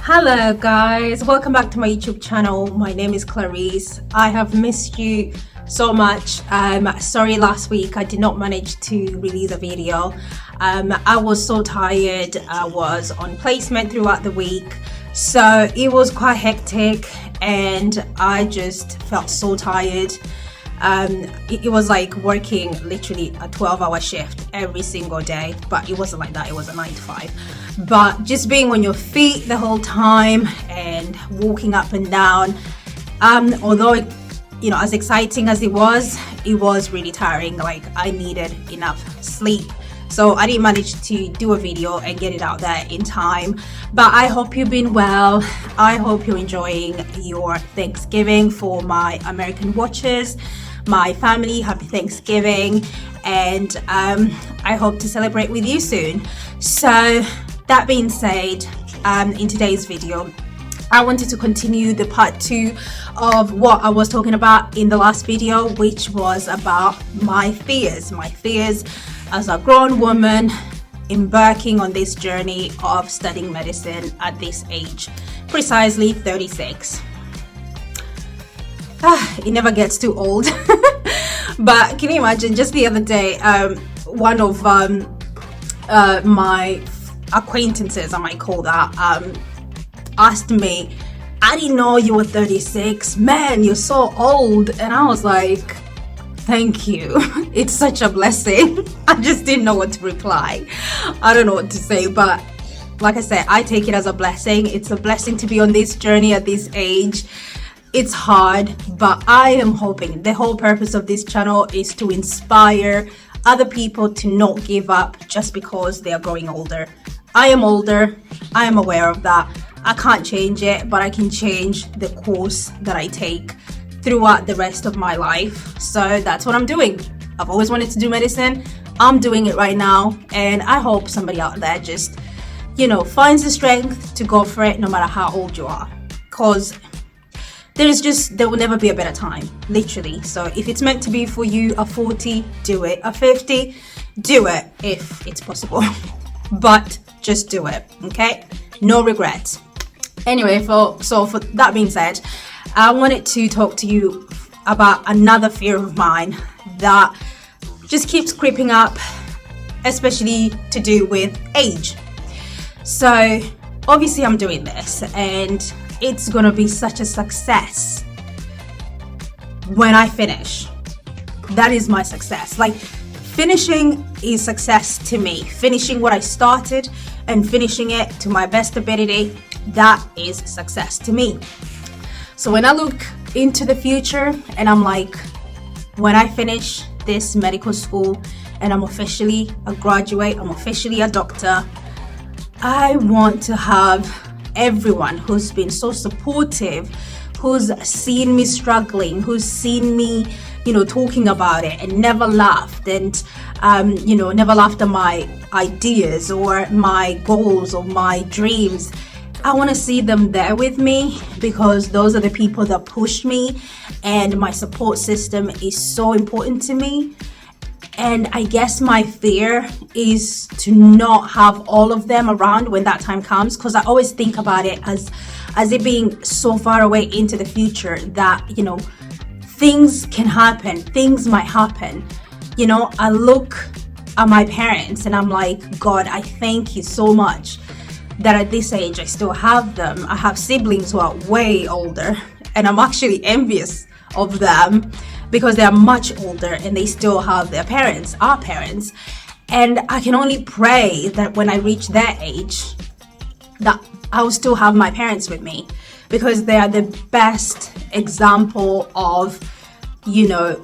Hello guys, welcome back to my YouTube channel. My name is Clarice. I have missed you so much. Sorry last week I did not manage to release a video. I was so tired. I was on placement throughout the week, so it was quite hectic and I just felt so tired. It was like working literally a 12-hour shift every single day, but it wasn't like that. It was a 9 to 5. But just being on your feet the whole time and walking up and down, although as exciting as it was really tiring. Like, I needed enough sleep, so I didn't manage to do a video and get it out there in time. But I hope you've been well. I hope you're enjoying your Thanksgiving. For my American watchers, my family, happy Thanksgiving, and I hope to celebrate with you soon. So that being said, in today's video I wanted to continue the part 2 of what I was talking about in the last video, which was about my fears as a grown woman embarking on this journey of studying medicine at this age, precisely 36. It never gets too old. But can you imagine, just the other day, one of my acquaintances, I might call that, asked me, "I didn't know you were 36. Man, you're so old." And I was like, thank you. It's such a blessing. I just didn't know what to reply. I don't know what to say, but like I said, I take it as a blessing. It's a blessing to be on this journey at this age. It's hard, but I am hoping the whole purpose of this channel is to inspire other people to not give up just because they are growing older. I am older. I am aware of that. I can't change it, but I can change the course that I take throughout the rest of my life. So that's what I'm doing. I've always wanted to do medicine. I'm doing it right now, and I hope somebody out there just, finds the strength to go for it no matter how old you are. Because there will never be a better time, literally. So if it's meant to be for you, a 40, do it. A 50, do it if it's possible. But just do it, okay? No regrets. Anyway, for that being said, I wanted to talk to you about another fear of mine that just keeps creeping up, especially to do with age. So obviously I'm doing this and it's gonna be such a success when I finish. That is my success. Like, finishing is success to me. Finishing what I started and finishing it to my best ability, that is success to me. So when I look into the future and I'm like, when I finish this medical school and I'm officially a graduate, I'm officially a doctor, I want to have everyone who's been so supportive, who's seen me struggling, who's seen me talking about it and never laughed and never laughed at my ideas or my goals or my dreams. I want to see them there with me, because those are the people that push me, and my support system is so important to me. And I guess my fear is to not have all of them around when that time comes, because I always think about it as it being so far away into the future that things can happen, things might happen. I look at my parents and I'm like, God, I thank you so much that at this age I still have them. I have siblings who are way older, and I'm actually envious of them because they are much older and they still have their parents, our parents. And I can only pray that when I reach their age, that I will still have my parents with me, because they are the best example of the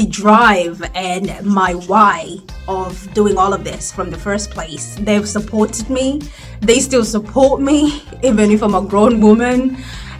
drive and my why of doing all of this from the first place. They've supported me. They still support me even if I'm a grown woman,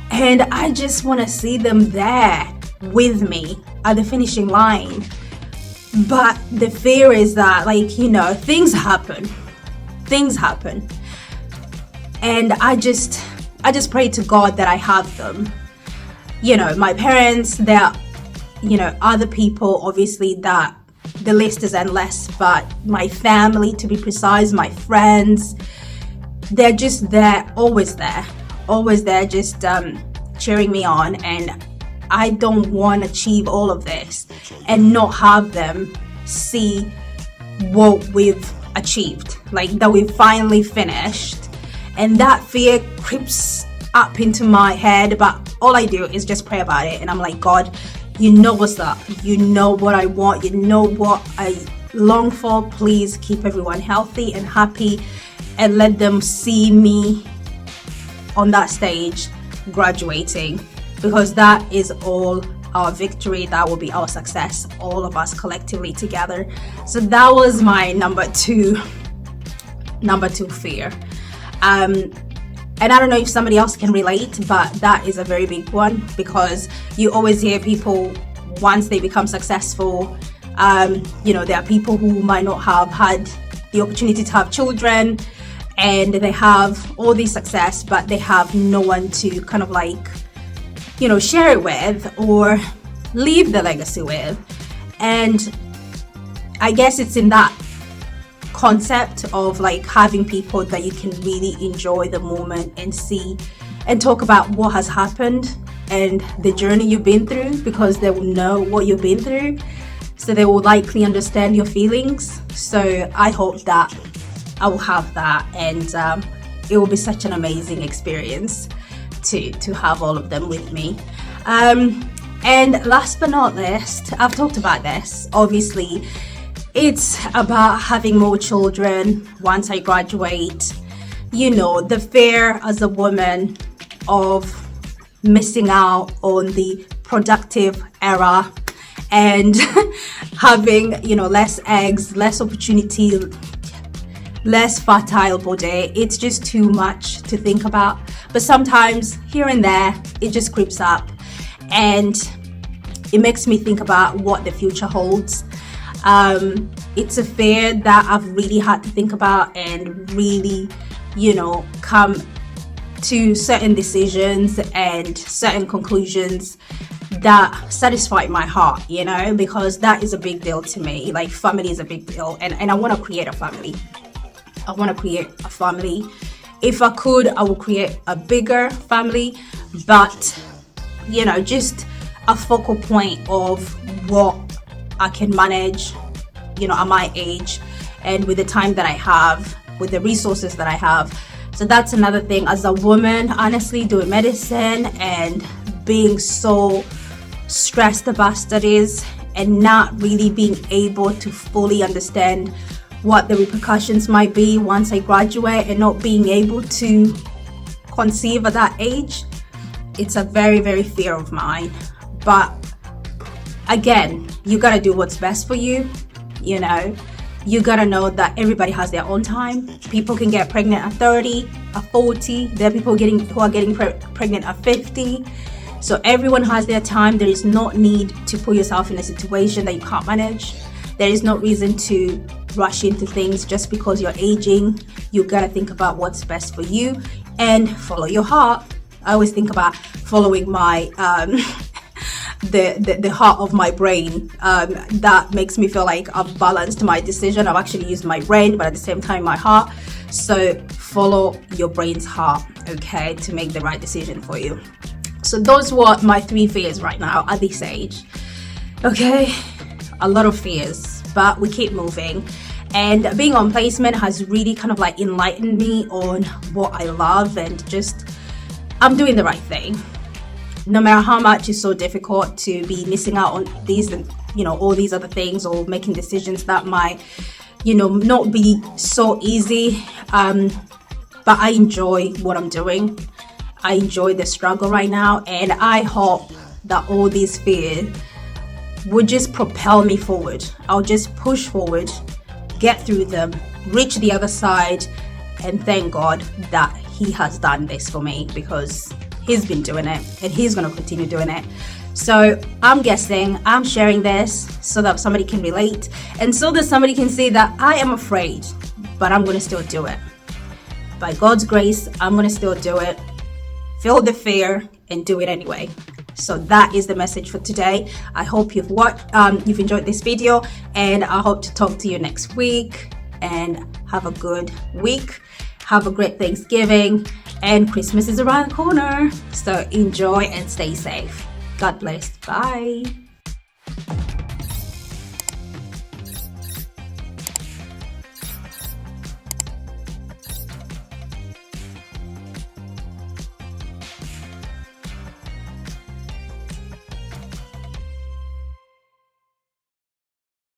and I just want to see them there with me at the finishing line. But the fear is that, things happen, and I just pray to God that I have them. My parents, they're other people, obviously, that the list is endless, but my family, to be precise, my friends, they're just there, always there, just cheering me on. And I don't want to achieve all of this and not have them see what we've achieved, like that we've finally finished. And that fear creeps up into my head, but all I do is just pray about it. And I'm like, God, you know what's up, you know what I want, you know what I long for. Please keep everyone healthy and happy, and let them see me on that stage graduating, because that is all our victory, that will be our success, all of us collectively together. So that was my number two fear. And I don't know if somebody else can relate, but that is a very big one, because you always hear people, once they become successful, there are people who might not have had the opportunity to have children, and they have all this success, but they have no one to kind of like, share it with or leave the legacy with. And I guess it's in that concept of like having people that you can really enjoy the moment and see and talk about what has happened and the journey you've been through, because they will know what you've been through, so they will likely understand your feelings. So I hope that I will have that, and it will be such an amazing experience to have all of them with me. And last but not least, I've talked about this, obviously, it's about having more children once I graduate. The fear as a woman of missing out on the productive era and having, less eggs, less opportunity, less fertile body. It's just too much to think about. But sometimes here and there, it just creeps up, and it makes me think about what the future holds. It's a fear that I've really had to think about and really, come to certain decisions and certain conclusions that satisfy my heart, because that is a big deal to me. Like, family is a big deal, and I want to create a family. If I could, I would create a bigger family, but just a focal point of what I can manage, at my age and with the time that I have, with the resources that I have. So that's another thing. As a woman, honestly, doing medicine and being so stressed about studies and not really being able to fully understand what the repercussions might be once I graduate, and not being able to conceive at that age, it's a very, very fear of mine. But again, you gotta do what's best for you. You gotta know that everybody has their own time. People can get pregnant at 30, at 40. There are people who are getting pregnant at 50. So everyone has their time. There is no need to put yourself in a situation that you can't manage. There is no reason to rush into things just because you're aging. You gotta think about what's best for you and follow your heart. I always think about following my the heart of my brain. That makes me feel like I've balanced my decision. I've actually used my brain, but at the same time my heart. So follow your brain's heart, okay, to make the right decision for you. So those were my 3 fears right now at this age. Okay, a lot of fears, but we keep moving. And being on placement has really kind of like enlightened me on what I love, and just I'm doing the right thing. No matter how much it's so difficult to be missing out on these and all these other things, or making decisions that might not be so easy, but I enjoy what I'm doing. I enjoy the struggle right now, and I hope that all these fears would just propel me forward. I'll just push forward, get through them, reach the other side, and thank God that He has done this for me, because He's been doing it and He's going to continue doing it. So I'm guessing I'm sharing this so that somebody can relate, and so that somebody can see that I am afraid, but I'm going to still do it. By God's grace, I'm going to still do it. Feel the fear and do it anyway. So that is the message for today. I hope you've enjoyed this video, and I hope to talk to you next week, and have a good week. Have a great Thanksgiving, and Christmas is around the corner. So enjoy and stay safe. God bless. Bye.